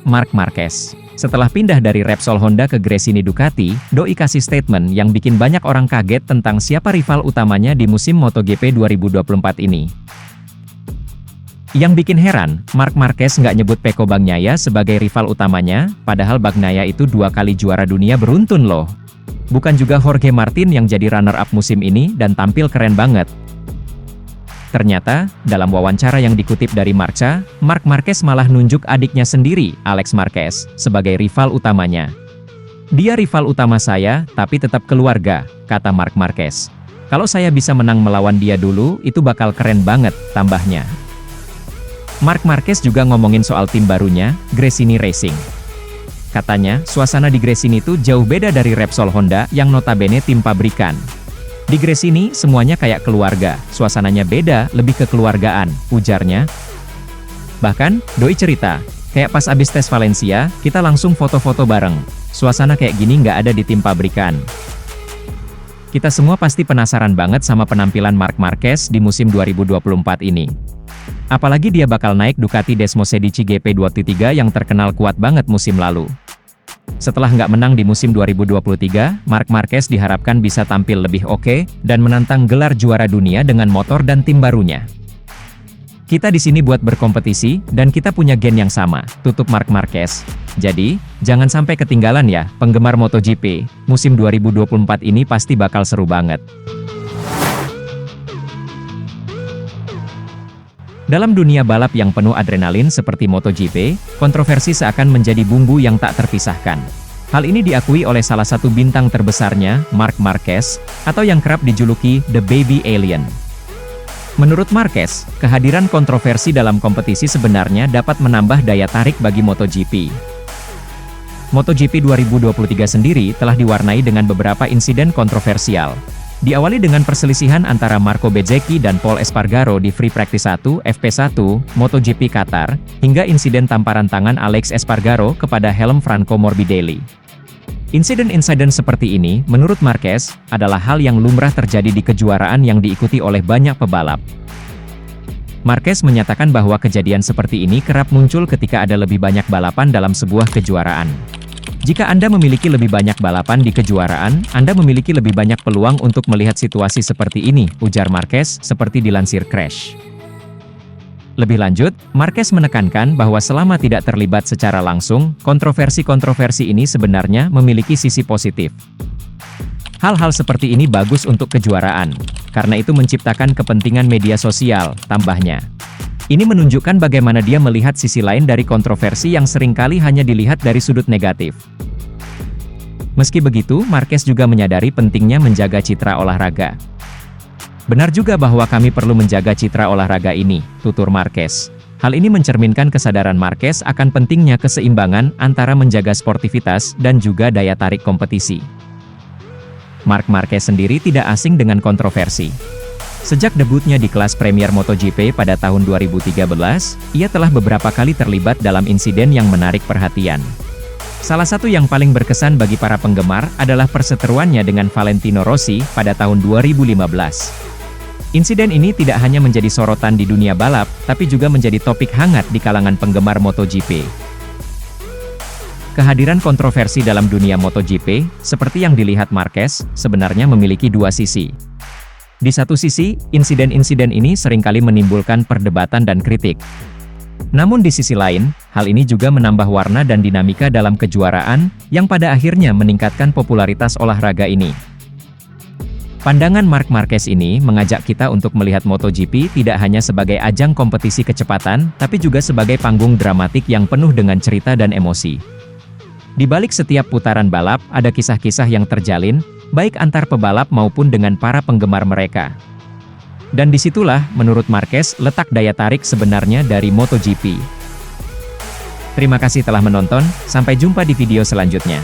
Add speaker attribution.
Speaker 1: Marc Marquez. Setelah pindah dari Repsol Honda ke Gresini Ducati, doi kasih statement yang bikin banyak orang kaget tentang siapa rival utamanya di musim MotoGP 2024 ini. Yang bikin heran, Marc Marquez nggak nyebut Pecco Bagnaia sebagai rival utamanya, padahal Bagnaia itu 2 kali juara dunia beruntun loh. Bukan juga Jorge Martin yang jadi runner-up musim ini dan tampil keren banget. Ternyata, dalam wawancara yang dikutip dari Marca, Marc Marquez malah nunjuk adiknya sendiri, Alex Marquez, sebagai rival utamanya. Dia rival utama saya, tapi tetap keluarga, kata Marc Marquez. Kalau saya bisa menang melawan dia dulu, itu bakal keren banget, tambahnya. Marc Marquez juga ngomongin soal tim barunya, Gresini Racing. Katanya, suasana di Gresini itu jauh beda dari Repsol Honda yang notabene tim pabrikan. Di Gresini, semuanya kayak keluarga, suasananya beda, lebih kekeluargaan, ujarnya. Bahkan, doi cerita, kayak pas abis tes Valencia, kita langsung foto-foto bareng. Suasana kayak gini nggak ada di tim pabrikan. Kita semua pasti penasaran banget sama penampilan Marc Marquez di musim 2024 ini. Apalagi dia bakal naik Ducati Desmosedici GP23 yang terkenal kuat banget musim lalu. Setelah nggak menang di musim 2023, Marc Marquez diharapkan bisa tampil lebih oke, dan menantang gelar juara dunia dengan motor dan tim barunya. Kita di sini buat berkompetisi, dan kita punya gen yang sama, tutup Marc Marquez. Jadi, jangan sampai ketinggalan ya, penggemar MotoGP, musim 2024 ini pasti bakal seru banget. Dalam dunia balap yang penuh adrenalin seperti MotoGP, kontroversi seakan menjadi bumbu yang tak terpisahkan. Hal ini diakui oleh salah satu bintang terbesarnya, Marc Marquez, atau yang kerap dijuluki The Baby Alien. Menurut Marquez, kehadiran kontroversi dalam kompetisi sebenarnya dapat menambah daya tarik bagi MotoGP. MotoGP 2023 sendiri telah diwarnai dengan beberapa insiden kontroversial. Diawali dengan perselisihan antara Marco Bezzecchi dan Pol Espargaro di Free Practice 1, FP1, MotoGP Qatar, hingga insiden tamparan tangan Alex Espargaro kepada helm Franco Morbidelli. Insiden-insiden seperti ini, menurut Marquez, adalah hal yang lumrah terjadi di kejuaraan yang diikuti oleh banyak pebalap. Marquez menyatakan bahwa kejadian seperti ini kerap muncul ketika ada lebih banyak balapan dalam sebuah kejuaraan. Jika Anda memiliki lebih banyak balapan di kejuaraan, Anda memiliki lebih banyak peluang untuk melihat situasi seperti ini, ujar Marquez, seperti dilansir Crash. Lebih lanjut, Marquez menekankan bahwa selama tidak terlibat secara langsung, kontroversi-kontroversi ini sebenarnya memiliki sisi positif. Hal-hal seperti ini bagus untuk kejuaraan, karena itu menciptakan kepentingan media sosial, tambahnya. Ini menunjukkan bagaimana dia melihat sisi lain dari kontroversi yang seringkali hanya dilihat dari sudut negatif. Meski begitu, Marquez juga menyadari pentingnya menjaga citra olahraga. Benar juga bahwa kami perlu menjaga citra olahraga ini, tutur Marquez. Hal ini mencerminkan kesadaran Marquez akan pentingnya keseimbangan antara menjaga sportivitas dan juga daya tarik kompetisi. Marc Marquez sendiri tidak asing dengan kontroversi. Sejak debutnya di kelas Premier MotoGP pada tahun 2013, ia telah beberapa kali terlibat dalam insiden yang menarik perhatian. Salah satu yang paling berkesan bagi para penggemar adalah perseteruannya dengan Valentino Rossi pada tahun 2015. Insiden ini tidak hanya menjadi sorotan di dunia balap, tapi juga menjadi topik hangat di kalangan penggemar MotoGP. Kehadiran kontroversi dalam dunia MotoGP, seperti yang dilihat Marquez, sebenarnya memiliki dua sisi. Di satu sisi, insiden-insiden ini seringkali menimbulkan perdebatan dan kritik. Namun di sisi lain, hal ini juga menambah warna dan dinamika dalam kejuaraan, yang pada akhirnya meningkatkan popularitas olahraga ini. Pandangan Marc Marquez ini mengajak kita untuk melihat MotoGP tidak hanya sebagai ajang kompetisi kecepatan, tapi juga sebagai panggung dramatik yang penuh dengan cerita dan emosi. Di balik setiap putaran balap, ada kisah-kisah yang terjalin, baik antar pebalap maupun dengan para penggemar mereka. Dan disitulah, menurut Marquez, letak daya tarik sebenarnya dari MotoGP. Terima kasih telah menonton, sampai jumpa di video selanjutnya.